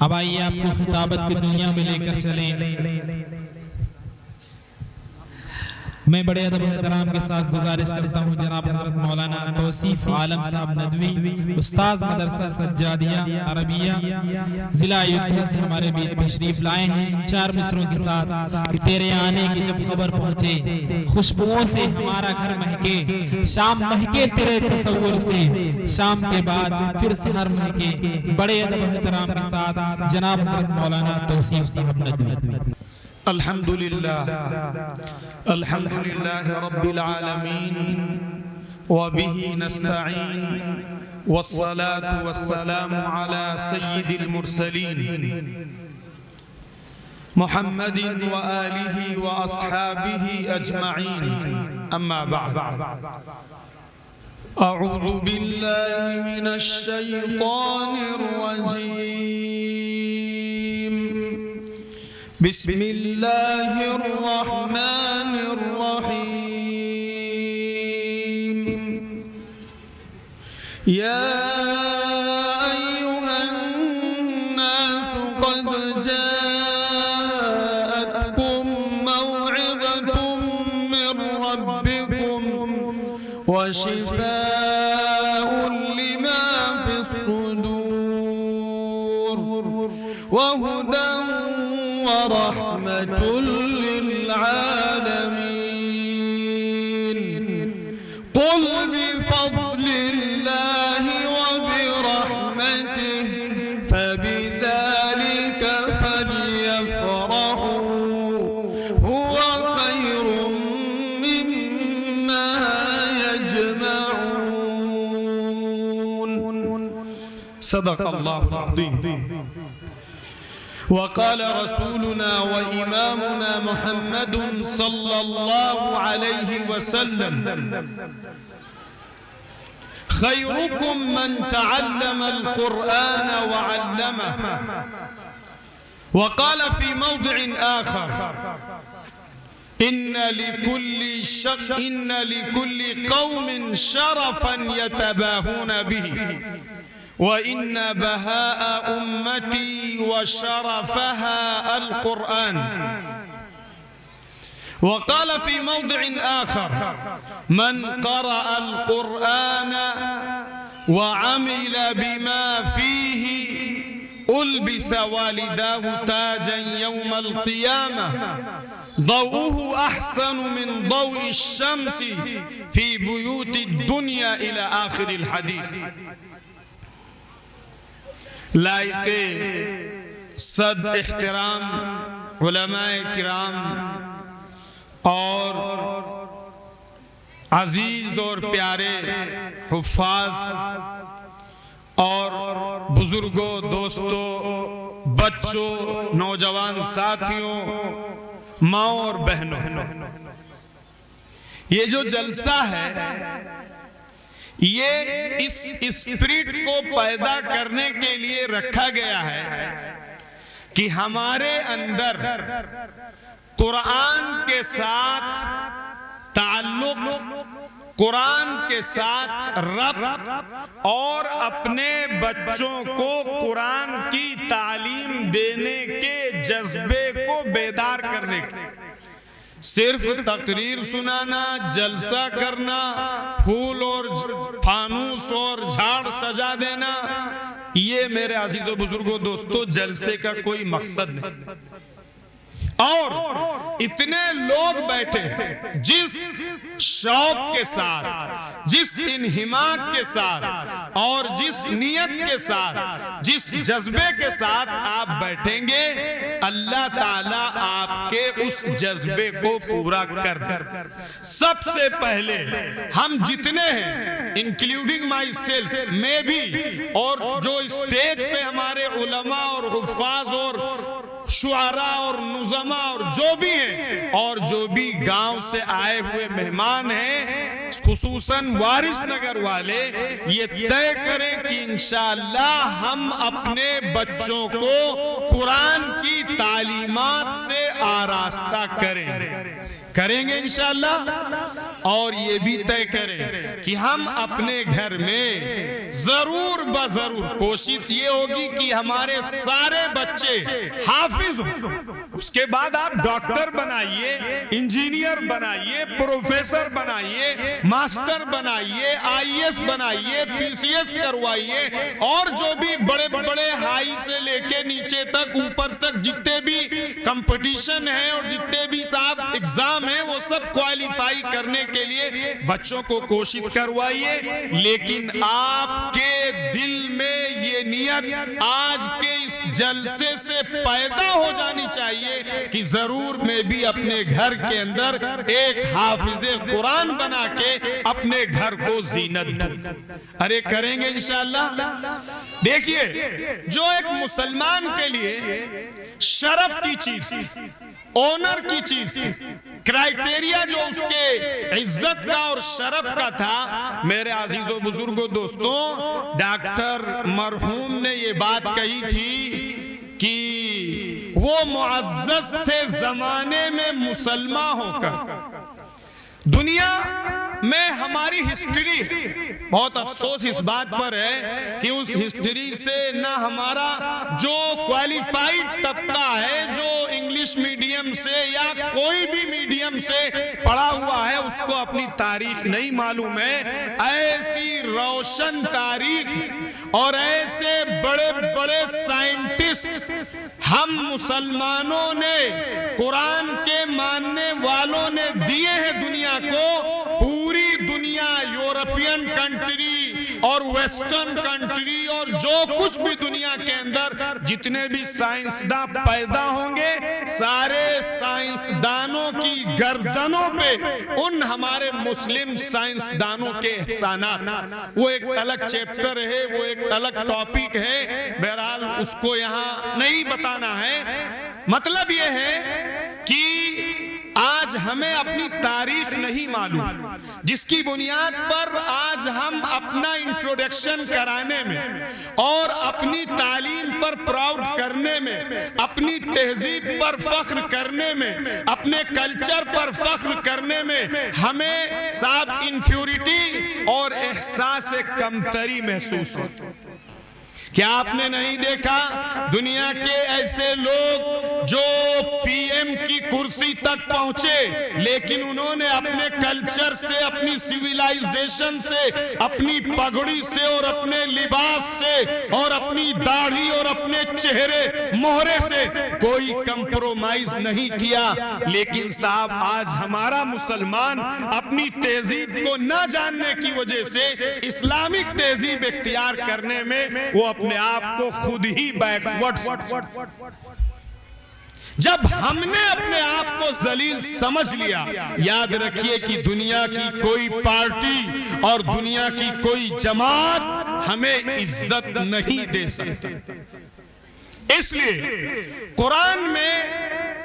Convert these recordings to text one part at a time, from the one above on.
اب آئیے آپ کو خطابت کی دنیا میں لے کر چلیں۔ میں بڑے ادب و احترام کے ساتھ گزارش کرتا ہوں جناب حضرت مولانا توصیف عالم صاحب ندوی، استاذ مدرسہ سجادیہ عربیہ ضلع ایودھیا سے ہمارے بیچ تشریف لائے ہیں 4 مصروں کے ساتھ کہ تیرے آنے کی جب خبر پہنچے، خوشبوؤں سے ہمارا گھر مہکے، شام مہکے تیرے تصور سے، شام کے بعد پھر سحر مہکے۔ بڑے ادب و احترام کے ساتھ جناب حضرت مولانا توصیف صاحب ندوی۔ الحمدللہ رب العالمین وبه نستعین والصلاة والسلام على سید المرسلین محمد وآلہ واصحابہ اجمعین، اما بعد۔ اعوذ باللہ من الشیطان الرجیم، بسم اللہ الرحمن الرحیم، یا ایہا الناس قد جاءتکم موعظۃ من ربکم وشفاء لما فی الصدور وہدی ورحمة للعالمين، قل بفضل الله وبرحمته فبذلك فليفرحوا هو خير مما يجمعون، صدق الله العظيم۔ وقال رسولنا وإمامنا محمد صلى الله عليه وسلم: خيركم من تعلم القرآن وعلمه. وقال في موضع آخر: إن لكل قوم شرفا يتباهون به، وإن بهاء أمتي وشرفها القرآن. وقال في موضع آخر: من قرأ القرآن وعمل بما فيه ألبس والداه تاجا يوم القيامة ضوءه أحسن من ضوء الشمس في بيوت الدنيا إلى آخر الحديث۔ لائق صد احترام علماء کرام اور عزیز اور پیارے حفاظ اور بزرگوں، دوستوں، بچوں، نوجوان ساتھیوں، ماں اور بہنوں، یہ جو جلسہ ہے یہ اس اسپرٹ کو پیدا کرنے کے لیے رکھا گیا ہے کہ ہمارے اندر قرآن کے ساتھ تعلق، قرآن کے ساتھ ربط اور اپنے بچوں کو قرآن کی تعلیم دینے کے جذبے کو بیدار کرنے کے، صرف تقریر سنانا، جلسہ کرنا، پھول اور فانوس اور جھاڑ سجا دینا، یہ میرے عزیز و بزرگوں دوستو جلسے کا کوئی مقصد نہیں۔ اور اتنے لوگ بیٹھے ہیں جس شوق کے ساتھ، جس انہماک کے ساتھ اور جس نیت کے ساتھ، جس جذبے کے ساتھ آپ بیٹھیں گے، اللہ تعالیٰ آپ کے اس جذبے کو پورا کر دے۔ سب سے پہلے ہم جتنے ہیں انکلیوڈنگ مائی سیلف، میں بھی، اور جو اسٹیج پہ ہمارے علماء اور حفاظ اور شعراء اور نظماء اور جو بھی ہیں، اور جو بھی گاؤں سے آئے ہوئے مہمان ہیں، خصوصاً وارث نگر والے، یہ طے کریں کہ انشاءاللہ ہم اپنے بچوں کو قرآن کی تعلیمات سے آراستہ کریں۔ کریں گے انشاءاللہ، اور یہ بھی طے کریں کہ ہم اپنے گھر میں ضرور بضرور کوشش یہ ہوگی کہ ہمارے سارے بچے حافظ ہوں۔ اس کے بعد آپ ڈاکٹر بنائیے، انجینئر بنائیے، پروفیسر بنائیے، ماسٹر بنائیے، آئی ایس بنائیے، پی سی ایس کروائیے، اور جو بھی بڑے بڑے ہائی سے لے کے نیچے تک اوپر تک جتنے بھی کمپٹیشن ہیں اور جتنے بھی صاحب ایگزام ہیں وہ سب کوالیفائی کرنے کے لیے بچوں کو کوشش کروائیے۔ لیکن آپ کے دل میں یہ نیت آج کے اس جلسے سے پیدا ہو جانی چاہیے کہ ضرور میں بھی اپنے گھر کے اندر ایک حافظ قرآن بنا کے اپنے گھر کو زینت دوں۔ ارے کریں گے انشاءاللہ۔ دیکھیے، جو ایک مسلمان کے لیے شرف کی چیز تھی، آنر کی چیز تھی، کرائیٹیریا جو اس کے عزت کا اور شرف کا تھا، میرے عزیز و بزرگوں دوستوں، ڈاکٹر مرحوم نے یہ بات کہی تھی کہ وہ معزز تھے زمانے میں مسلمان ہو کر۔ دنیا میں ہماری ہسٹری، بہت افسوس اس بات پر ہے کہ اس ہسٹری سے نہ ہمارا جو کوالیفائیڈ طبقہ ہے، جو انگلش میڈیم سے یا کوئی بھی میڈیم سے پڑھا ہوا ہے، اس کو اپنی تاریخ نہیں معلوم ہے۔ ایسی روشن تاریخ اور ایسے بڑے بڑے سائنٹسٹ ہم مسلمانوں نے، قرآن کے ماننے والوں نے دیے ہیں دنیا کو۔ پوری دنیا، یورپین کنٹری اور ویسٹرن کنٹری اور جو کچھ بھی دنیا کے اندر جتنے بھی سائنسداں پیدا ہوں گے، سارے سائنسدانوں کی گردنوں پہ ان ہمارے مسلم سائنسدانوں کے احسانات، وہ ایک الگ چیپٹر ہے، وہ ایک الگ ٹاپک ہے، بہرحال اس کو یہاں نہیں بتانا ہے۔ مطلب یہ ہے کہ آج ہمیں اپنی تاریخ نہیں معلوم، جس کی بنیاد پر آج ہم اپنا انٹروڈکشن کرانے میں اور اپنی تعلیم پر پراؤڈ کرنے میں، اپنی تہذیب پر فخر کرنے میں، اپنے کلچر پر فخر کرنے میں ہمیں صاحب انفیوریٹی اور احساس کمتری محسوس ہوتا ہے۔ کیا آپ نے نہیں دیکھا دنیا کے ایسے لوگ جو پی ایم کی کرسی تک پہنچے، لیکن انہوں نے اپنے کلچر سے، اپنی سیویلائزیشن سے، اپنی پگڑی سے اور اپنے لباس سے اور اپنی داڑھی اور اپنے چہرے مہرے سے کوئی کمپرومائز نہیں کیا۔ لیکن صاحب آج ہمارا مسلمان اپنی تہذیب کو نہ جاننے کی وجہ سے اسلامک تہذیب اختیار کرنے میں وہ اپنے آپ کو خود ہی بیکورڈ۔ جب ہم نے اپنے آپ کو ذلیل سمجھ لیا، یاد رکھیے کہ دنیا کی کوئی پارٹی اور دنیا کی کوئی جماعت ہمیں عزت نہیں دے سکتی۔ اس لیے قرآن میں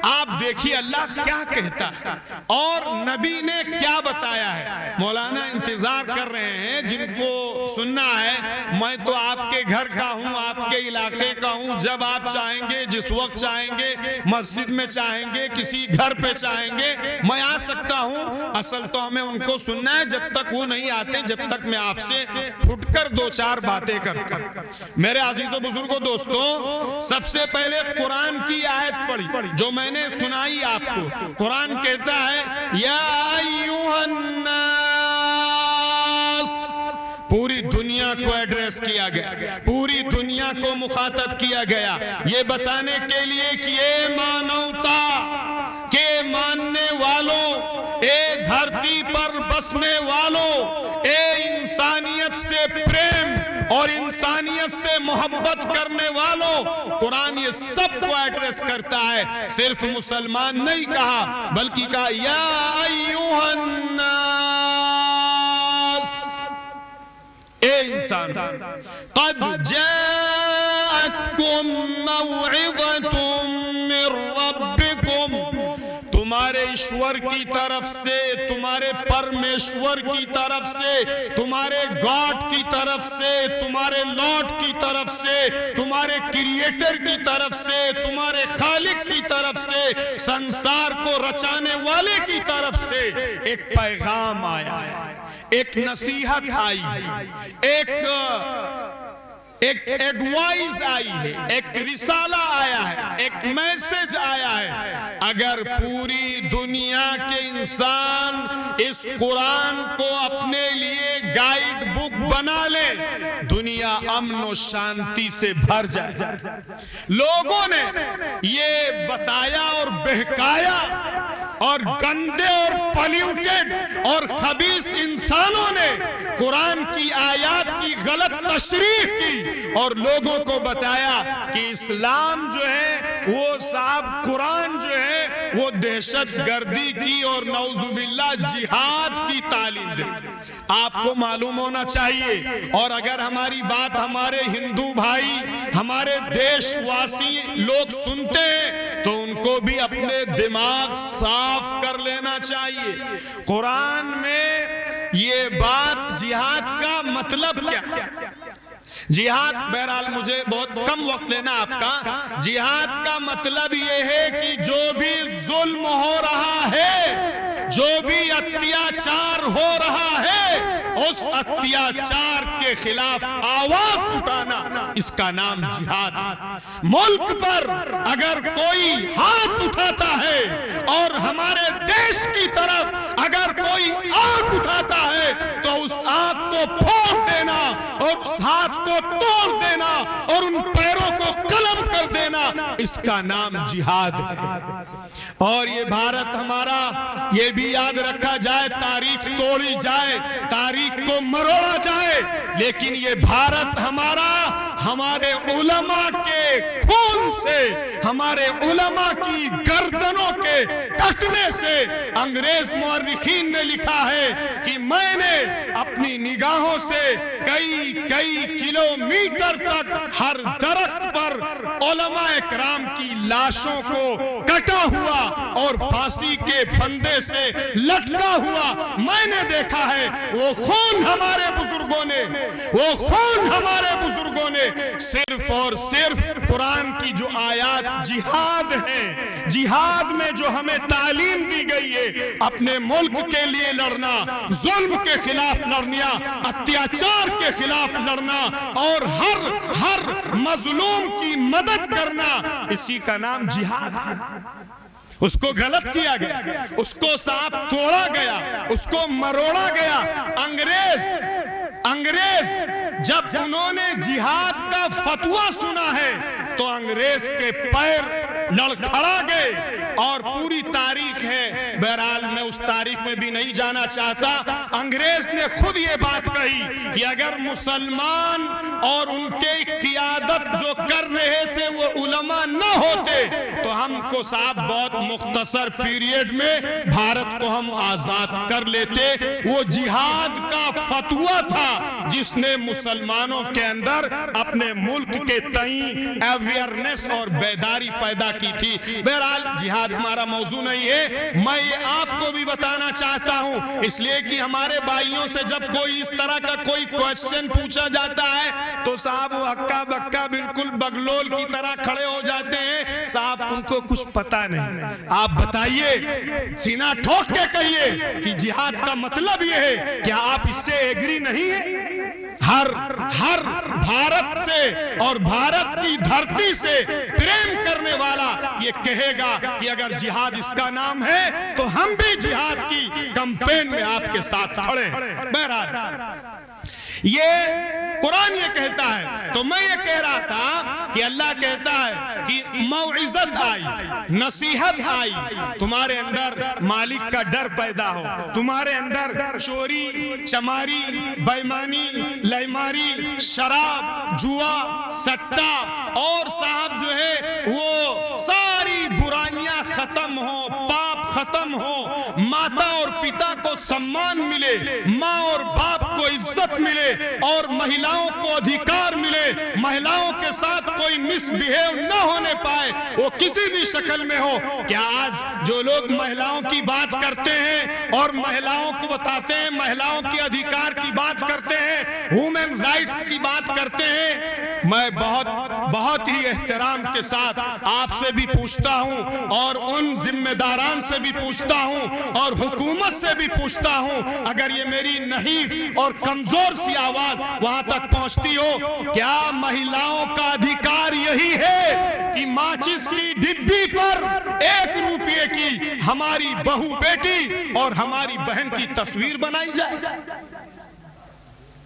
آپ دیکھیے اللہ کیا کہتا ہے اور نبی نے کیا بتایا ہے۔ مولانا انتظار کر رہے ہیں، جن کو سننا ہے، میں تو آپ کے گھر کا ہوں، آپ کے علاقے کا ہوں، جب آپ چاہیں گے، جس وقت چاہیں گے، مسجد میں چاہیں گے، کسی گھر پہ چاہیں گے، میں آ سکتا ہوں۔ اصل تو ہمیں ان کو سننا ہے، جب تک وہ نہیں آتے، جب تک میں آپ سے پھٹ کر دو چار باتیں کرتا ہوں۔ میرے عزیز و بزرگوں دوستوں، سب سے پہلے قرآن کی آیت پڑھی جو میں نے سنائی آپ کو۔ قرآن کہتا ہے یا ایھا الناس، پوری دنیا کو ایڈریس کیا گیا، پوری دنیا کو مخاطب کیا گیا، یہ بتانے کے لیے کہ اے مانوتا کے ماننے والوں، اے دھرتی پر بسنے والوں، اے انسانیت سے پریم اور انسانیت سے محبت کرنے والوں، قرآن یہ سب کو ایڈریس کرتا ہے، صرف مسلمان نہیں کہا بلکہ کہا یا ایھا الناس، اے انسان، قد جاءتکم موعظۃ من ربکم، تمہارے تمہارے ایشور کی طرف سے، تمہارے پرمیشور کی طرف سے، تمہارے گاڈ کی طرف سے، تمہارے لارڈ کی طرف سے، تمہارے کریٹر کی طرف سے، تمہارے خالق کی طرف سے، سنسار کو رچانے والے کی طرف سے ایک پیغام آیا ہے، ایک نصیحت آئی ہے، ایک ایڈوائز آئی ہے، ایک رسالہ آیا ہے، ایک میسج آیا ہے۔ اگر پوری دنیا کے انسان اس قرآن کو اپنے لیے گائیڈ بک بنا لے، دنیا امن و شانتی سے بھر جائے۔ لوگوں نے یہ بتایا اور بہکایا، اور گندے اور پلیوٹڈ اور خبیث انسانوں نے قرآن کی آیات کی غلط تشریح کی اور لوگوں کو بتایا کہ اسلام جو ہے وہ صاحب قرآن جو ہے وہ دہشت گردی کی اور نعوذ باللہ جہاد کی تعلیم دے۔ آپ کو معلوم ہونا چاہیے، اور اگر ہماری بات ہمارے ہندو بھائی، ہمارے دیش واسی لوگ سنتے ہیں تو ان کو بھی اپنے دماغ صاف کر لینا چاہیے۔ قرآن میں یہ بات جہاد کا مطلب کیا ہے؟ جہاد، بہرحال مجھے بہت کم وقت لینا آپ کا، جہاد کا مطلب یہ ہے کہ جو بھی ظلم ہو رہا ہے، جو بھی اتیاچار ہو رہا ہے، اس اتیاچار کے خلاف آواز اٹھانا، اس کا نام جہاد ہے۔ ملک پر اگر کوئی ہاتھ اٹھاتا ہے اور ہمارے دیش کی طرف اگر کوئی آنکھ اٹھاتا ہے تو اس آنکھ کو پھوڑ دینا اور اس ہاتھ کو توڑ دینا اور ان پیروں کو قلم کر دینا، اس کا نام جہاد ہے۔ اور یہ بھارت ہمارا، یہ بھی یاد رکھا جائے، تاریخ توڑی جائے، تاریخ کو مروڑا جائے، لیکن یہ بھارت ہمارا ہمارے علماء کے خون سے، ہمارے علماء کی گردنوں کے کٹنے سے، انگریز مورخین نے لکھا ہے کہ میں نے اپنی نگاہوں سے کئی کلومیٹر تک ہر درخت پر علماء اکرام کی لاشوں کو کٹا ہوا اور پھانسی کے پھندے سے لٹکا ہوا میں نے دیکھا ہے۔ وہ خون ہمارے بزرگوں نے، وہ خون ہمارے بزرگوں نے صرف اور صرف قرآن کی جو آیات جہاد ہیں، جہاد میں جو ہمیں تعلیم دی گئی ہے، اپنے ملک کے لیے لڑنا، ظلم کے خلاف لڑنا، اتیاچار کے خلاف لڑنا اور ہر مظلوم کی مدد کرنا، اسی کا نام جہاد ہے۔ اس کو غلط کیا گیا، اس کو صاحب توڑا گیا، اس کو مروڑا گیا۔ انگریز جب انہوں نے جہاد کا فتویٰ سنا ہے تو انگریز کے پیر لڑکھڑا گئے، اور پوری تاریخ ہے، بہرحال میں اس تاریخ میں بھی نہیں جانا چاہتا۔ انگریز نے خود یہ بات کہی کہ اگر مسلمان اور ان کے قیادت جو کر رہے تھے وہ علماء نہ ہوتے تو ہم کو صاحب بہت مختصر پیریڈ میں بھارت کو ہم آزاد کر لیتے۔ وہ جہاد کا فتویٰ تھا جس نے مسلمانوں کے اندر اپنے ملک کے تئیں اویئرنس اور بیداری پیدا کی تھی۔ بہرحال جہاد ہمارا موضوع نہیں ہے، میں یہ آپ کو بھی بتانا چاہتا ہوں، اس لیے کہ ہمارے بھائیوں سے جب کوئی اس طرح کا کوئی کوئسچن پوچھا جاتا ہے تو صاحب وہ ہکا بکا بالکل بگلول کی طرح کھڑے ہو جاتے ہیں، صاحب ان کو کچھ پتا نہیں۔ آپ بتائیے، سینہ ٹھوک کے کہیے کہ جہاد کا مطلب یہ ہے، کیا آپ اس سے ایگری نہیں ہیں؟ ہر بھارت سے اور بھارت کی دھرتی سے پریم کرنے والا یہ کہے گا کہ اگر جہاد اس کا نام ہے تو ہم بھی جہاد کی کمپین میں آپ کے ساتھ کھڑے ہیں۔ بہرحال یہ قرآن یہ کہتا ہے، تو میں یہ کہہ رہا تھا کہ اللہ کہتا ہے کہ موعظت آئی، نصیحت آئی، تمہارے اندر مالک کا ڈر پیدا ہو، تمہارے اندر چوری، چماری، بےایمانی، لیماری، شراب، جوا، سٹا اور صاحب جو ہے وہ ساری برائیاں ختم ہو، پاپ ختم ہو، ماتا اور پتا کو سمان ملے، ماں اور باپ آپ کو عزت ملے اور مہیلاؤں کو ادھیکار ملے، مہیلاؤں کے ساتھ کوئی مس بیہیو نہ ہونے پائے، وہ کسی بھی شکل میں ہو۔ کیا آج جو لوگ مہیلاؤں کی بات کرتے ہیں اور مہیلاؤں کو بتاتے ہیں، مہیلاؤں کے ادھیکار کی بات کرتے ہیں، وومن رائٹس کی بات کرتے ہیں، میں بہت ہی احترام کے ساتھ آپ سے بھی پوچھتا ہوں اور ان ذمہ داران سے بھی پوچھتا ہوں اور حکومت سے بھی پوچھتا ہوں، اگر یہ میری نحیف اور کمزور سی آواز وہاں تک پہنچتی ہو، کیا مہیلاؤں کا ادھیکار یہی ہے کہ ماچس کی ڈبی پر 1 روپے کی ہماری بہو بیٹی اور ہماری بہن کی تصویر بنائی جائے؟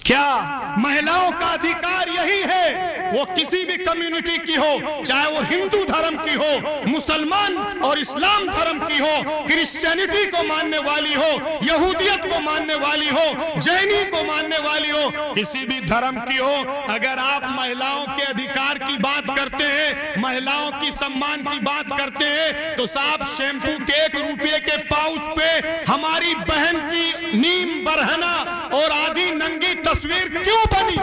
کیا مہیلاؤں کا ادھیکار یہی ہے وہ کسی بھی کمیونٹی کی ہو، چاہے وہ ہندو دھرم کی ہو، مسلمان اور اسلام دھرم کی ہو، کرسچینٹی کو ماننے والی ہو، یہودیت کو ماننے والی ہو، جینی کو ماننے والی ہو، کسی بھی دھرم کی ہو، اگر آپ مہیلاؤں کے ادھیکار کی بات کرتے ہیں، مہیلاؤں کی سمان کی بات کرتے ہیں، تو صاحب شیمپو کے 1 روپے کے پاؤچ پہ ہماری بہن کی نیم برہنہ اور آدھی ننگی تصویر کیوں بنی؟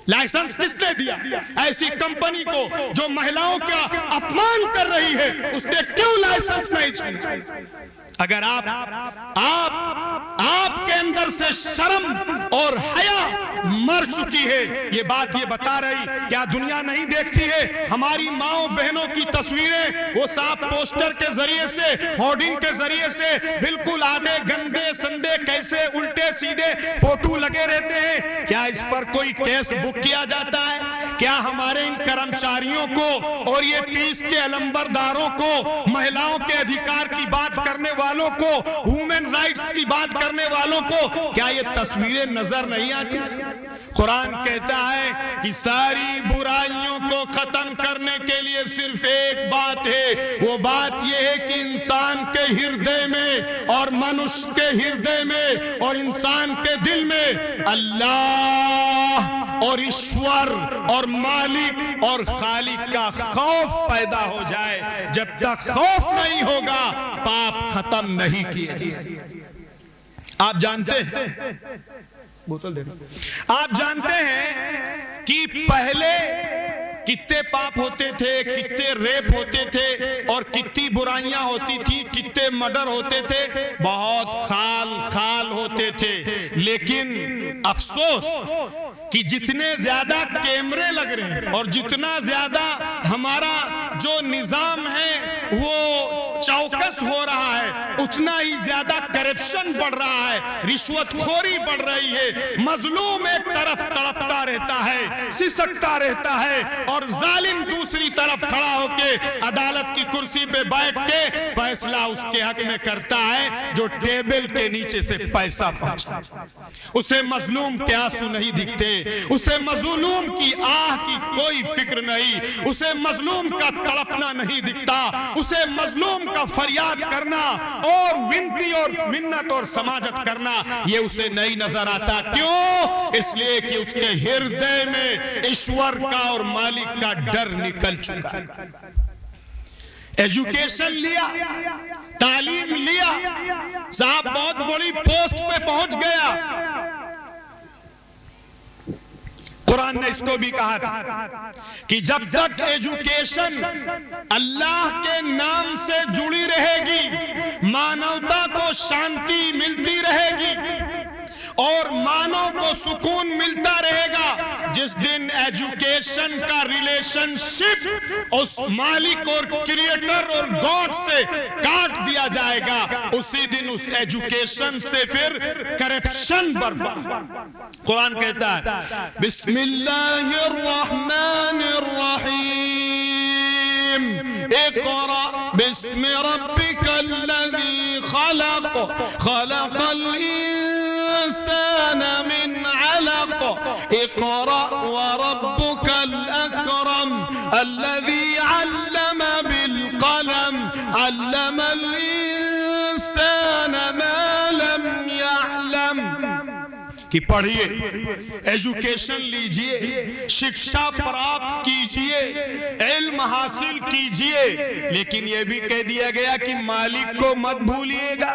لائسنس کس نے دیا؟ ایسی کمپنی کو جو مہیلاؤں کا اپمان کر رہی ہے، اس نے کیوں لائسنس نہیں چھینا؟ اگر آپ کے اندر سے شرم اور حیا مر چکی ہے، یہ بات یہ بتا رہی، کیا دنیا نہیں دیکھتی ہے ہماری ماؤں بہنوں کی تصویریں؟ وہ صاحب پوسٹر کے ذریعے سے، ہورڈنگ کے ذریعے سے بالکل آدھے گندے سندے کیسے الٹے سیدھے فوٹو لگے رہتے ہیں، کیا اس پر کوئی کیس بک کیا جاتا ہے؟ کیا ہمارے ان کرمچاریوں کو اور یہ پیس کے علمبرداروں کو، مہیلاؤں کے ادھیکار کی بات کرنے والوں کو، وومن رائٹس کی بات کرنے والوں کو، کیا یہ تصویریں نظر نہیں آتی؟ قرآن کہتا ہے کہ ساری برائیوں کو ختم کرنے کے لیے صرف ایک بات ہے، وہ بات یہ ہے کہ انسان کے ہردے میں اور منش کے ہردے میں اور انسان کے دل میں اللہ اور ایشور اور مالک اور خالق کا خوف پیدا ہو جائے۔ جب تک خوف نہیں ہوگا پاپ ختم نہیں کیے جا سکتے۔ آپ جانتے ہیں، آپ جانتے ہیں کہ پہلے کتنے پاپ ہوتے تھے، کتنے ریپ ہوتے تھے اور کتنی برائیاں ہوتی تھی، کتنے مرڈر ہوتے تھے، بہت خال ہوتے تھے، لیکن افسوس کہ جتنے زیادہ کیمرے لگ رہے ہیں اور جتنا زیادہ ہمارا جو نظام ہے وہ چوکس ہو رہا ہے، اتنا ہی زیادہ کرپشن بڑھ رہا ہے، رشوت خوری بڑھ رہی ہے، مظلوم ایک طرف تڑپتا رہتا ہے، سسکتا رہتا ہے اور ظالم دوسری طرف کھڑا ہو کے عدالت کی کرسی پہ بیٹھ کے فیصلہ اس کے حق میں کرتا ہے جو ٹیبل کے نیچے سے پیسہ پہنچا۔ اسے مظلوم کے آنسو نہیں دکھتے، اسے مظلوم کی آہ کی کوئی فکر نہیں، اسے مظلوم کا تڑپنا نہیں دکھتا، اسے مظلوم کا فریاد کرنا اور ونتی اور منت اور سماجت کرنا یہ اسے نہیں نظر آتا۔ کیوں؟ اس لیے کہ اس کے ہردے میں ایشور کا اور مالک کا ڈر نکل چکا ہے۔ ایجوکیشن لیا، تعلیم لیا، صاحب بہت بڑی پوسٹ پہ پہنچ گیا، قرآن نے اس کو بھی کہا تھا کہ جب تک ایجوکیشن اللہ کے نام سے جڑی رہے گی، مانوتا کو شانتی ملتی رہے گی اور مانو کو سکون ملتا رہے گا۔ جس دن ایجوکیشن کا ریلیشن شپ اس مالک اور کریٹر اور گاڈ سے کاٹ دیا جائے گا، اسی دن اس ایجوکیشن سے پھر کرپشن برپا۔ قرآن کہتا ہے بسم اللہ الرحمن الرحیم اقرأ بسم ربک الذی خلق خلق الانسان من علق اقرأ وربك الأكرم الذي علم بالقلم علم الإنسان ما لم يعلم۔ کہ پڑھیے، ایجوکیشن لیجئے، شکشا پراپت کیجئے، علم حاصل کیجئے، لیکن یہ بھی کہہ دیا گیا کہ مالک کو مت بھولیے گا۔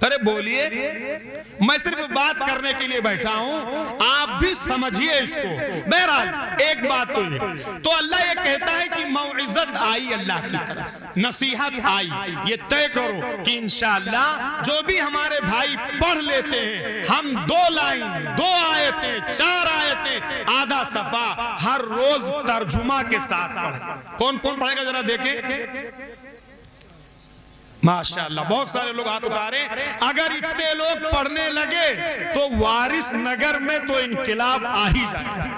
ارے بولیے، میں صرف بات کرنے کے لیے بیٹھا ہوں، آپ بھی سمجھیے اس کو۔ بہرحال ایک بات تو یہ تو اللہ یہ کہتا ہے کہ موعظت آئی اللہ کی طرف سے، نصیحت آئی، یہ طے کرو کہ انشاءاللہ جو بھی ہمارے بھائی پڑھ لیتے ہیں، ہم 2 لائن 2 آیتیں 4 آیتیں آدھا صفحہ ہر روز ترجمہ کے ساتھ پڑھیں۔ کون کون پڑھے گا ذرا دیکھیں؟ ماشاءاللہ بہت سارے لوگ ہاتھ اٹھا رہے ہیں۔ اگر اتنے لوگ پڑھنے لگے تو وارث نگر میں تو انقلاب آ ہی جائے۔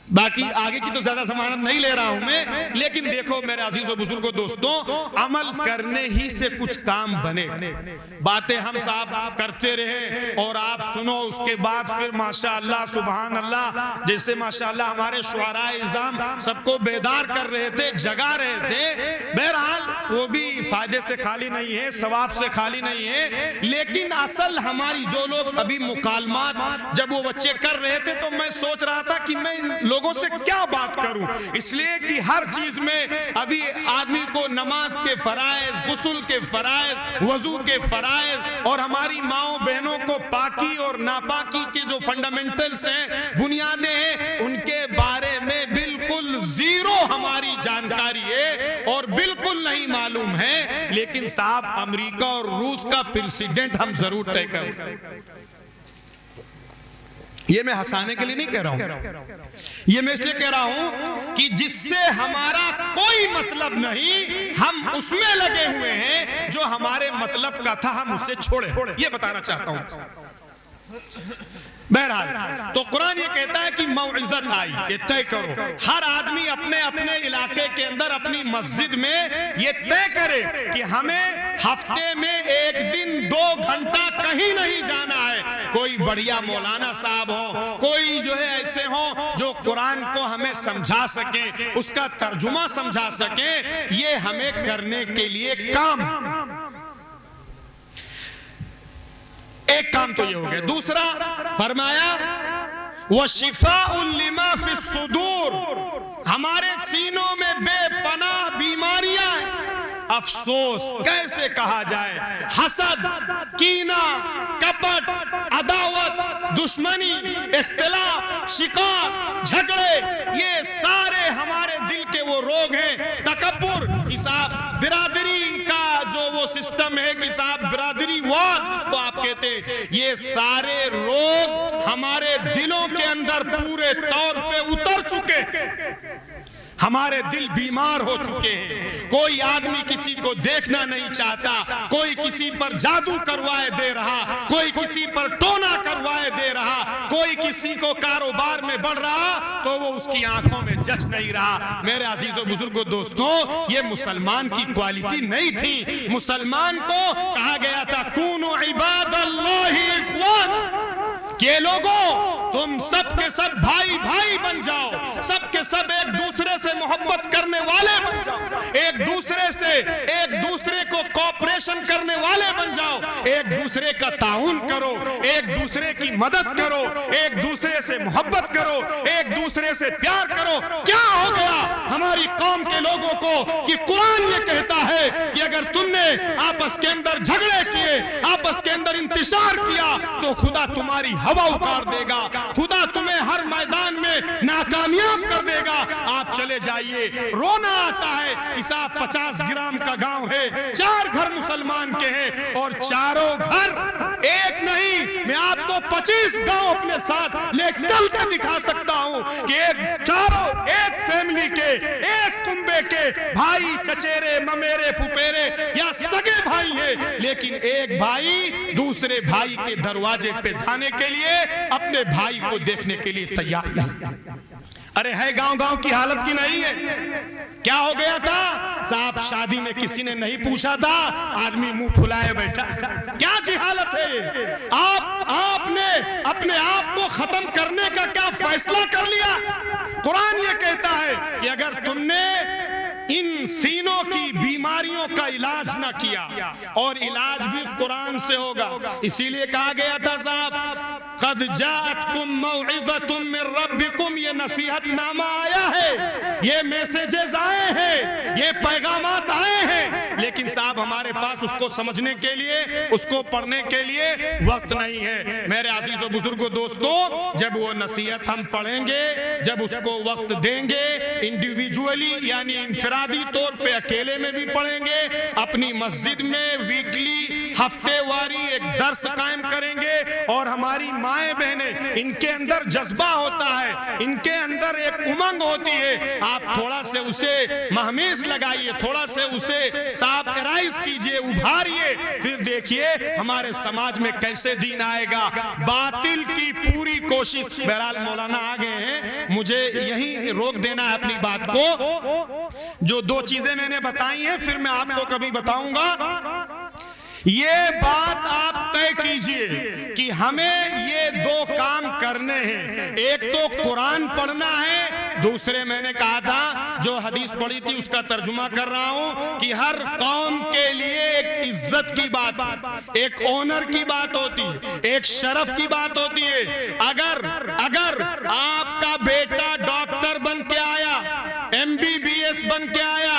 باقی آگے کی تو زیادہ ضمانت نہیں لے رہا ہوں میں، لیکن دیکھو میرے عزیز و بزرگوں دوستوں، عمل کرنے ہی سے کچھ کام بنے۔ باتیں ہم صاحب کرتے رہے اور آپ سنو، اس کے بعد پھر ماشاءاللہ سبحان اللہ، جیسے ماشاءاللہ ہمارے شعراء اعظام سب کو بیدار کر رہے تھے، جگا رہے تھے۔ بہرحال وہ بھی فائدے سے خالی نہیں ہے، ثواب سے خالی نہیں ہے، لیکن اصل ہماری جو لوگ ابھی مکالمات جب وہ بچے کر رہے تھے تو میں سوچ رہا تھا کہ میں لوگوں سے کیا بات کروں، اس لیے کہ ہر چیز میں ابھی آدمی کو نماز کے فرائض، غسل کے فرائض، وضو کے فرائض اور ہماری ماؤں بہنوں کو پاکی اور ناپاکی کے جو فنڈامنٹلز ہیں، بنیادیں ہیں، ان کے بارے میں بالکل زیرو ہماری جانکاری ہے اور بالکل نہیں معلوم ہے، لیکن صاحب امریکہ اور روس کا پریزیڈنٹ ہم ضرور طے کریں۔ یہ میں ہنسانے کے لیے نہیں کہہ رہا ہوں، یہ میں اس لیے کہہ رہا ہوں کہ جس سے ہمارا کوئی مطلب نہیں، ہم اس میں لگے ہوئے ہیں، جو ہمارے مطلب کا تھا ہم اسے چھوڑے، یہ بتانا چاہتا ہوں۔ بہرحال تو قرآن یہ کہتا ہے کہ موعظت آئی، یہ طے کرو، ہر آدمی اپنے اپنے علاقے کے اندر اپنی مسجد میں یہ طے کرے کہ ہمیں ہفتے میں 1 دن 2 گھنٹہ کہیں نہیں جانا ہے۔ کوئی بڑھیا مولانا صاحب ہو، کوئی جو ہے ایسے ہوں جو قرآن کو ہمیں سمجھا سکیں، اس کا ترجمہ سمجھا سکیں، یہ ہمیں کرنے کے لیے کام۔ ایک کام تو یہ ہو گیا۔ دوسرا فرمایا وَشِفَاءٌ لِمَا فِي الصُّدُورِ، ہمارے سینوں میں بے پناہ بیماریاں ہیں۔ افسوس کیسے کہا جائے، حسد، کینہ، کپٹ، عداوت، دشمنی، اختلاف، شقاق، جھگڑے، یہ سارے ہمارے دل کے وہ روگ ہیں۔ تکبر، کہ صاحب برادری کا جو وہ سسٹم ہے کہ صاحب برادری واد جس کو آپ کہتے ہیں، یہ سارے روگ ہمارے دلوں کے اندر پورے طور پہ اتر چکے، ہمارے دل بیمار ہو چکے ہیں۔ کوئی آدمی کسی کو دیکھنا نہیں چاہتا، کوئی کسی پر جادو کروائے دے رہا، کوئی کسی پر ٹونا کروائے دے رہا، کوئی کسی کو کاروبار میں بڑھ رہا تو وہ اس کی آنکھوں میں جچ نہیں رہا۔ میرے عزیز و بزرگوں دوستوں، یہ مسلمان کی کوالٹی نہیں تھی۔ مسلمان کو کہا گیا تھا کونوا عباد اللہ اخوان، کہ لوگوں تم سب کے سب بھائی بھائی بن جاؤ، سب کے سب ایک دوسرے سے محبت کرنے والے بن جاؤ، ایک دوسرے کو کوپریشن کرنے والے بن جاؤ، ایک دوسرے کا تعاون کرو، ایک دوسرے کی مدد کرو، ایک دوسرے سے محبت کرو، ایک دوسرے سے پیار کرو۔ کیا ہو گیا ہماری قوم کے لوگوں کو کہ قرآن یہ کہتا ہے کہ اگر تم نے آپس کے اندر جھگڑے کیے، آپس کے اندر انتشار کیا تو خدا تمہاری ہوا اکار دے گا، خدا تمہیں ہر میدان میں ناکامیاب کر دے گا۔ آپ چلے جائیے، رونا آتا ہے کہ صاحب 50 گرام کا گاؤں ہے، 4 گھر مسلمان کے ہیں اور چاروں گھر ایک نہیں، میں آپ کو 25 گاؤں اپنے ساتھ لے چل کے دکھا سکتا ہوں کہ چاروں ایک فیملی کے، ایک کنبے کے بھائی، چچیرے، ممیرے، پھپیرے یا سگے بھائی ہیں، لیکن ایک بھائی دوسرے بھائی کے دروازے پہ جانے کے لیے اپنے بھائی کو دیکھنے کے لیے تیار نہیں۔ ارے ہے گاؤں گاؤں کی حالت کی نہیں ہے۔ کیا ہو گیا تھا صاحب، شادی میں کسی نے نہیں پوچھا تھا، آدمی منہ پھلائے بیٹھا۔ کیا جی حالت ہے یہ؟ آپ نے اپنے آپ کو ختم کرنے کا کیا فیصلہ کر لیا؟ قرآن یہ کہتا ہے کہ اگر تم نے ان سینوں کی بیماریوں کا علاج نہ کیا، اور علاج بھی قرآن سے ہوگا، اسی لیے کہا گیا تھا صاحب قد جاءتکم موعظۃ من ربکم، یہ نصیحت نامہ آیا ہے، یہ میسیجز آئے ہیں، یہ پیغامات آئے ہیں، لیکن صاحب ہمارے پاس اس کو سمجھنے کے لیے، اس کو پڑھنے کے لیے وقت نہیں ہے۔ میرے عزیز و بزرگوں دوستوں، جب وہ نصیحت ہم پڑھیں گے، جب اس کو وقت دیں گے، انڈیویجولی یعنی انفرادی طور پہ اکیلے میں بھی پڑھیں گے، اپنی مسجد میں ویکلی ہفتے واری ایک درس قائم کریں گے، اور ہماری مائیں بہنیں، ان کے اندر جذبہ ہوتا ہے، ان کے اندر ایک امنگ ہوتی ہے، آپ تھوڑا سے اسے مہمیز لگائیے، تھوڑا سے اسے صاحب ارائز کیجئے، ابھاریے، پھر دیکھیے ہمارے سماج میں کیسے دین آئے گا۔ باطل کی پوری کوشش، بہرحال مولانا آگے ہیں، مجھے یہیں روک دینا ہے اپنی بات کو، جو دو چیزیں میں نے بتائی ہیں پھر میں آپ کو کبھی بتاؤں گا۔ یہ بات آپ طے کیجئے کہ ہمیں یہ دو کام کرنے ہیں، ایک تو قرآن پڑھنا ہے، دوسرے میں نے کہا تھا جو حدیث پڑھی تھی اس کا ترجمہ کر رہا ہوں کہ ہر قوم کے لیے ایک عزت کی بات، ایک آنر کی بات ہوتی ہے، ایک شرف کی بات ہوتی ہے۔ اگر آپ کا بیٹا ڈاکٹر بن کے آیا، MBBS بن کے آیا،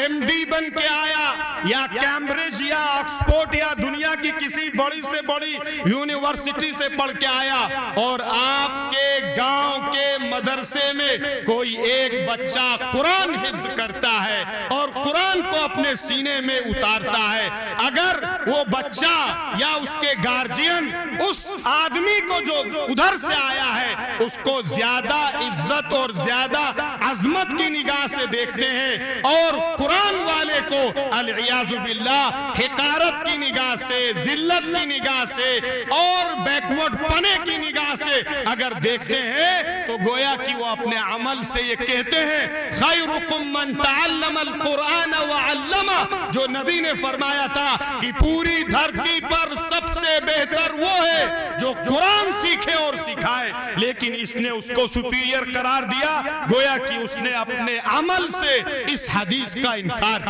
MD بن کے آیا، یا کیمبرج یا آکسفورڈ یا دنیا کی کسی بڑی سے بڑی یونیورسٹی سے پڑھ کے آیا، اور آپ کے گاؤں کے مدرسے میں کوئی ایک بچہ قرآن حفظ کرتا ہے اور قرآن کو اپنے سینے میں اتارتا ہے، اگر وہ بچہ یا اس کے گارجین اس آدمی کو جو ادھر سے آیا ہے اس کو زیادہ عزت اور زیادہ عظمت کی نگاہ سے دیکھتے ہیں، اور قرآن والے کو العیاذ باللہ حقارت کی نگاہ سے، ذلت کی نگاہ سے اور بیکورڈ پنے کی نگاہ سے اگر دیکھتے ہیں تو گویا کہ وہ اپنے عمل سے یہ کہتے ہیں خیرکم من تعلم القرآن وعلمہ، جو نبی نے فرمایا تھا کہ پوری دھرتی پر سب سے بہتر وہ ہے جو قرآن سیکھے اور سکھائے، لیکن اس نے اس کو سپیریئر قرار دیا، گویا کہ اس نے اپنے عمل سے اس حدیث کا انکار۔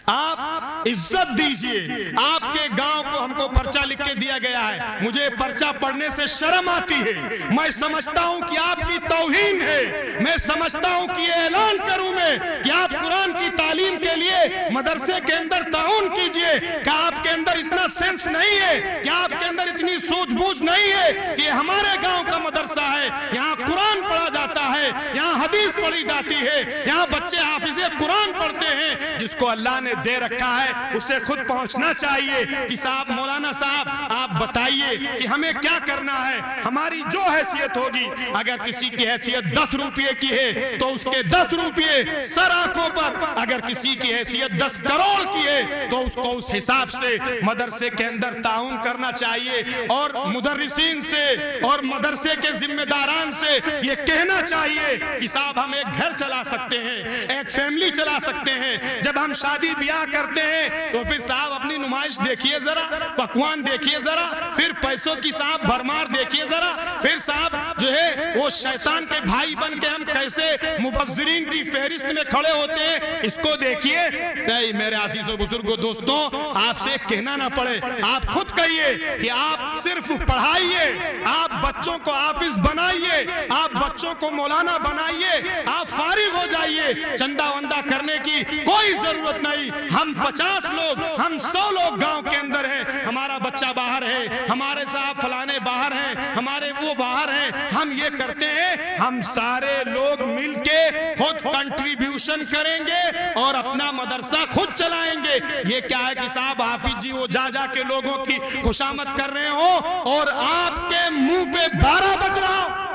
آپ عزت دیجئے، آپ کے گاؤں کو ہم کو پرچہ لکھ کے دیا گیا ہے، مجھے پرچہ پڑھنے سے شرم آتی ہے، میں سمجھتا ہوں کہ آپ کی توہین ہے، میں سمجھتا ہوں کہ یہ اعلان کروں میں کہ آپ قرآن کی تعلیم کے لیے مدرسے کے اندر تعاون کیجئے، کہ آپ کے اندر اتنا سینس نہیں ہے، کہ آپ کے اندر اتنی سوچ بوجھ نہیں ہے کہ ہمارے گاؤں کا مدرسہ ہے، یہاں قرآن پڑھا جاتا ہے، یہاں حدیث پڑھی جاتی ہے، یہاں بچے حافظ قرآن پڑھتے ہیں، جس کو اللہ نے دے رکھا ہے اسے خود پہنچنا چاہیے کہ صاحب مولانا صاحب آپ بتائیے کہ ہمیں کیا کرنا ہے، ہماری جو حیثیت ہوگی، اگر کسی کی حیثیت 10 روپے کی ہے تو اس کے 10 روپے سر آنکھوں پر، اگر کسی کی حیثیت 10 کروڑ کی ہے تو اس کو اس حساب سے مدرسے کے اندر تعاون کرنا چاہیے، اور مدرسین سے اور مدرسے کے ذمہ داران سے یہ کہنا چاہیے کہ صاحب ہم ایک گھر چلا سکتے ہیں، ایک فیملی چلا سکتے ہیں، جب ہم شادی بیاہ کرتے ہیں تو پھر صاحب اپنی نمائش دیکھیے ذرا، پکوان دیکھیے ذرا، پھر پیسوں کی صاحب بھرمار دیکھیے ذرا، پھر صاحب جو ہے وہ شیطان کے بھائی بن کے ہم کیسے مبذرین کی فہرست میں کھڑے ہوتے ہیں، اس کو دیکھیے۔ نہیں میرے عزیز و بزرگوں دوستوں، آپ سے کہنا نہ پڑے، آپ خود کہیے کہ آپ صرف پڑھائیے، آپ بچوں کو حافظ بنائیے، آپ بچوں کو مولانا بنائیے، آپ فارغ ہو جائیے، چندہ وندہ کرنے کی کوئی ضرورت نہیں۔ ہم 50 لوگ، ہم 100 لوگ گاؤں کے اندر ہیں، ہمارا بچہ باہر ہے، ہمارے صاحب فلانے باہر ہیں، ہمارے وہ باہر ہیں، ہم یہ کرتے ہیں، ہم سارے لوگ مل کے خود کنٹریبیوشن کریں گے اور اپنا مدرسہ خود چلائیں گے۔ یہ کیا ہے کہ صاحب حافظ جی وہ جا کے لوگوں کی خوشامد کر رہے ہوں اور آپ کے منہ پہ 12 بج رہا ہو،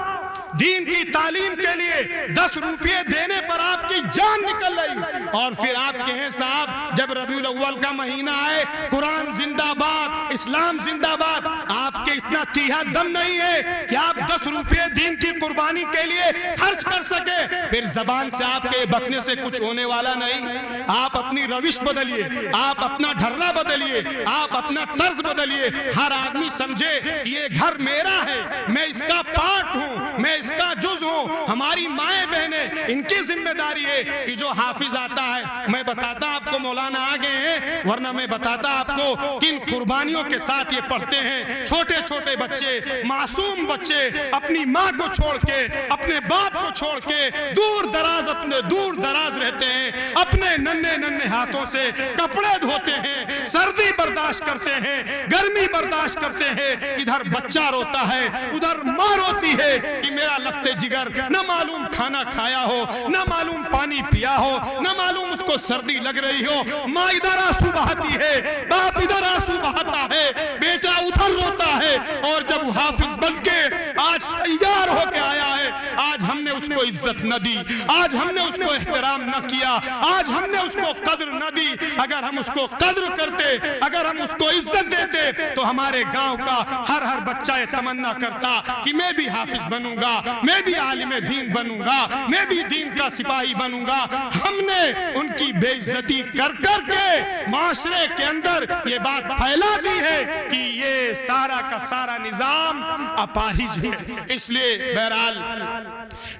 دین کی تعلیم کے لیے 10 روپے دینے پر آپ کی جان نکل رہی، اور پھر آپ کہیں صاحب جب ربیع الاول کا مہینہ آئے قرآن زندہ باد، اسلام زندہ باد، آپ کے اتنا تیہا دم نہیں ہے کہ آپ 10 روپے دین کی قربانی کے لیے خرچ کر سکے، پھر زبان سے آپ کے بکنے سے کچھ ہونے والا نہیں۔ آپ اپنی روش بدلیے، آپ اپنا ڈھرا بدلیے، آپ اپنا طرز بدلیے، ہر آدمی سمجھے کہ یہ گھر میرا ہے، میں اس کا پارٹ ہوں، میں اس کا جز ہوں، ہماری مائیں بہنیں ان کی ذمہ داری ہے کہ جو حافظ آتا ہے، میں بتاتا آپ کو مولانا آگے ہیں، ورنہ میں بتاتا آپ کو کن قربانیوں کے ساتھ یہ پڑھتے ہیں۔ چھوٹے چھوٹے بچے، معصوم بچے اپنی ماں کو چھوڑ کے، اپنے باپ کو چھوڑ کے دور دراز رہتے ہیں، اپنے ننھے ہاتھوں سے کپڑے دھوتے ہیں، سردی برداشت کرتے ہیں، گرمی برداشت کرتے ہیں۔ ادھر بچہ روتا ہے، ادھر ماں روتی ہے کہ میرا لخت جگر نہ معلوم کھانا کھایا ہو، نہ معلوم پانی پیا ہو، نہ معلوم اس کو سردی لگ رہی ہو۔ ماں ادھر آنسو بہاتی ہے، باپ ادھر آنسو بہاتا ہے، بیٹا ادھر روتا ہے۔ اور جب وہ حافظ بن کے آج تیار ہو کے آیا ہے، آج ہم نے اس کو عزت نہ دی، آج ہم نے اس کو احترام نہ کیا، آج ہم نے اس کو قدر نہ دی۔ اگر ہم اس کو قدر کرتے، اگر ہم اس کو عزت دیتے، تو ہمارے گاؤں کا ہر بچہ یہ تمنا کرتا کہ میں بھی حافظ بنوں گا، میں بھی عالم دین بنوں گا، میں بھی دین کا سپاہی بنوں گا۔ ہم نے ان کی بے عزتی کر کے معاشرے کے اندر یہ بات پھیلا دی ہے کہ یہ سارا کا سارا نظام اپاہج ہے۔ اس لیے بہرحال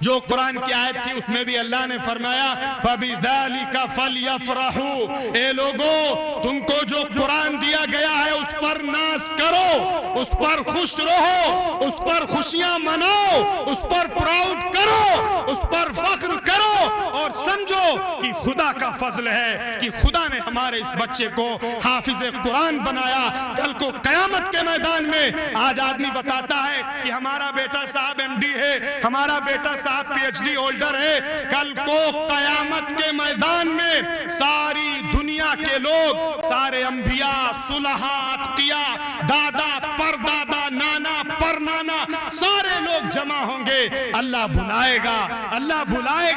جو قرآن کی آیت تھی اس میں بھی اللہ نے فرمایا فَبِذَلِكَ فَلْيَفْرَحُوا، اے لوگو تم کو جو قرآن دیا گیا ہے اس پر ناز کرو، اس پر خوش رہو، اس پر خوشیاں مناؤ، اس پر پراؤڈ کرو، اس پر فخر کرو، اور سمجھو کہ خدا کا فضل ہے کہ خدا نے ہمارے اس بچے کو حافظ قرآن بنایا۔ کل کو قیامت کے میدان میں آج آدمی بتاتا ہے کہ ہمارا بیٹا صاحب MD ہے، ہمارا بیٹا صاحب PhD ہولڈر ہے۔ کل کو قیامت کے میدان میں ساری دنیا کے لوگ، سارے انبیاء، صلحاء، اتقیاء، دادا پردادا، نانا پرنانا، سارے لوگ جمع ہوں گے۔ اللہ بلائے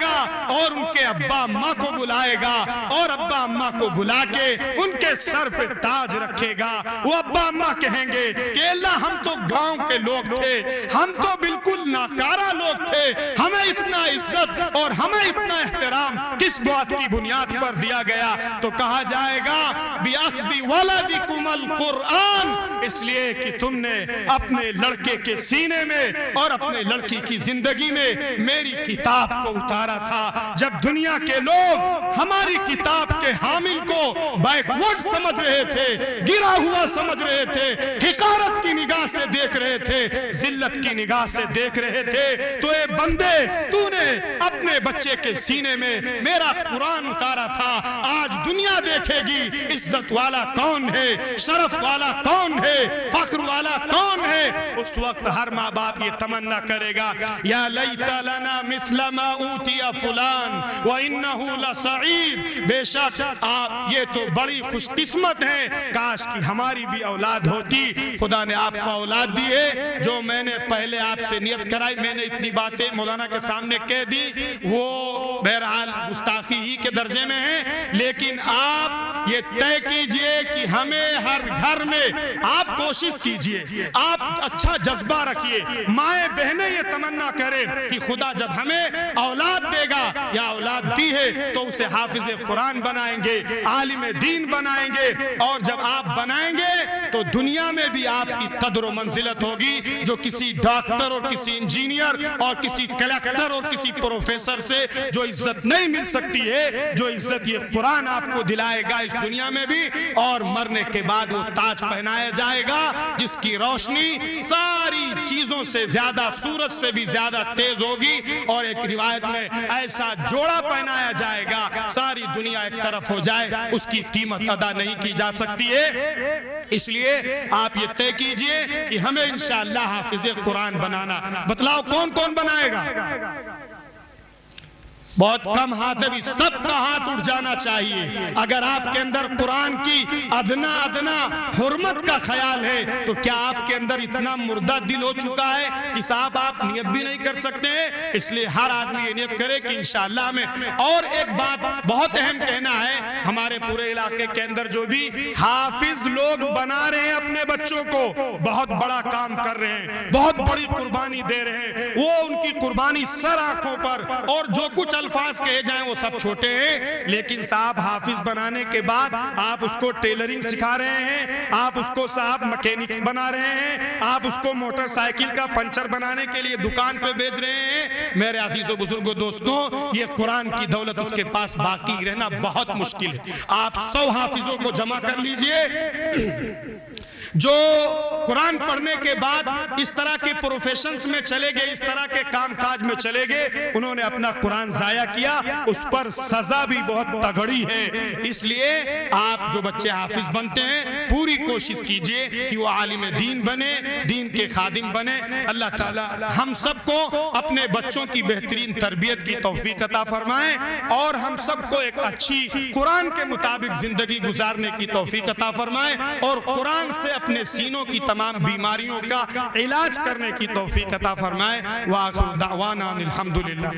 گا اور ان کے ابا اماں کو بلائے گا، اور ابا اماں کو بلا کے ان کے سر پہ تاج رکھے گا۔ وہ ابا اماں کہیں گے کہ اللہ ہم تو گاؤں کے لوگ تھے، ہم تو بالکل ناکارہ لوگ تھے، ہمیں اتنا عزت اور ہمیں اتنا احترام کس بات کی بنیاد پر دیا گیا؟ تو کہا جائے گا بِأَخْذِ وَلَدِكُمَ الْقُرْآنِ، اس لیے کہ تم نے اپنے لڑکے کے سینے میں اور اپنے لڑکی کی زندگی میں میری کتاب کو اتارا تھا۔ جب دنیا کے لوگ ہماری کتاب کے حامل کو بیکورڈ سمجھ رہے تھے، گرا ہوا سمجھ رہے تھے، حقارت کی نگاہ سے دیکھ رہے تھے، ذلت کی نگاہ سے دیکھ رہے تھے، تو اے بندے تو نے اپنے بچے کے سینے میں میرا قرآن اتارا تھا۔ آج دنیا دیکھے گی عزت والا کون ہے، شرف والا کون ہے، فخر والا کون ہے۔ اس وقت ہر ماں باپ یہ تمنا کرے گا یا لیت لنا مثل ما اوتی فلان وانہ لسعید، بے شک آپ یہ تو بڑی خوش قسمت ہیں، کاش کہ ہماری بھی اولاد ہوتی۔ خدا نے آپ کو اولاد دی ہے۔ جو میں نے پہلے آپ سے نیت کرائی، میں نے اتنی باتیں مولانا کے سامنے کہہ دی، وہ بہرحال گستاخی ہی کے درجے میں ہیں، لیکن آپ یہ طے کیجئے کہ ہمیں ہر گھر میں آپ کوشش کیجئے، آپ اچھا جذبہ رکھیے، مائیں بہنیں یہ تمنا کریں کہ خدا جب ہمیں اولاد دے گا یا اولاد دی ہے تو اسے حافظ قرآن بنائیں گے، عالم دین بنائیں گے، اور جب آپ بنائیں گے تو دنیا میں بھی آپ کی قدر و منزلت ہوگی، جو کسی ڈاکٹر اور کسی انجینئر اور کسی کلیکٹر اور کسی پروفیسر سے جو عزت نہیں مل سکتی ہے، جو عزت یہ قرآن آپ کو دلائے گا اس دنیا میں بھی، اور مرنے کے بعد وہ تاج پہنایا جائے گا جس کی روشنی ساری چیزوں سے زیادہ، سورج سے بھی زیادہ تیز ہوگی، اور ایک روایت میں ایسا جوڑا پہنایا جائے گا ساری دنیا ایک طرف ہو جائے، اس کی قیمت ادا نہیں کی جا سکتی ہے۔ اس لیے آپ یہ طے کیجئے کہ ہمیں انشاءاللہ حافظ قرآن بنانا۔ بتلاؤ کون کون بنائے گا؟ بہت کم ہاتھ ہے، بھی سب کا ہاتھ اٹھ جانا چاہیے۔ اگر آپ کے اندر قرآن کی ادنا حرمت کا خیال ہے تو کیا آپ کے اندر اتنا مردہ دل ہو چکا ہے کہ صاحب آپ نیت بھی نہیں کر سکتے ہیں؟ اس لیے ہر آدمی یہ نیت کرے کہ انشاءاللہ ہمیں۔ اور ایک بات بہت اہم کہنا ہے، ہمارے پورے علاقے کے اندر جو بھی حافظ لوگ بنا رہے ہیں اپنے بچوں کو، بہت بڑا کام کر رہے ہیں، بہت بڑی قربانی دے رہے ہیں، وہ ان کی قربانی سر آنکھوں پر، اور جو کچھ الفاظ کہے جائیں وہ سب چھوٹے ہیں، لیکن صاحب حافظ بنانے کے بعد آپ اس کو ٹیلرنگ سکھا رہے ہیں، آپ اس کو صاحب مکینکس بنا رہے ہیں، آپ اس کو موٹر سائیکل کا پنچر بنانے کے لیے دکان پہ بھیج رہے ہیں۔ میرے عزیز و بزرگوں دوستوں، یہ قرآن کی دولت اس کے پاس باقی رہنا بہت مشکل ہے۔ آپ 100 حافظوں کو جمع کر لیجئے جو قرآن پڑھنے کے بعد اس طرح کے پروفیشنز میں چلے گئے، اس طرح کے کام کاج میں چلے گئے، انہوں نے اپنا قرآن ضائع کیا، اس پر سزا بھی بہت تگڑی ہے۔ اس لیے آپ جو بچے حافظ بنتے ہیں پوری کوشش کیجئے کہ وہ عالم دین بنے، دین کے خادم بنے۔ اللہ تعالی ہم سب کو اپنے بچوں کی بہترین تربیت کی توفیق عطا فرمائے اور ہم سب کو ایک اچھی قرآن کے مطابق زندگی گزارنے کی توفیق عطا فرمائے اور قرآن سے اپنے سینوں کی تمام بیماریوں کا علاج کرنے کی توفیق عطا فرمائے۔ وآخر دعوانا الحمدللہ۔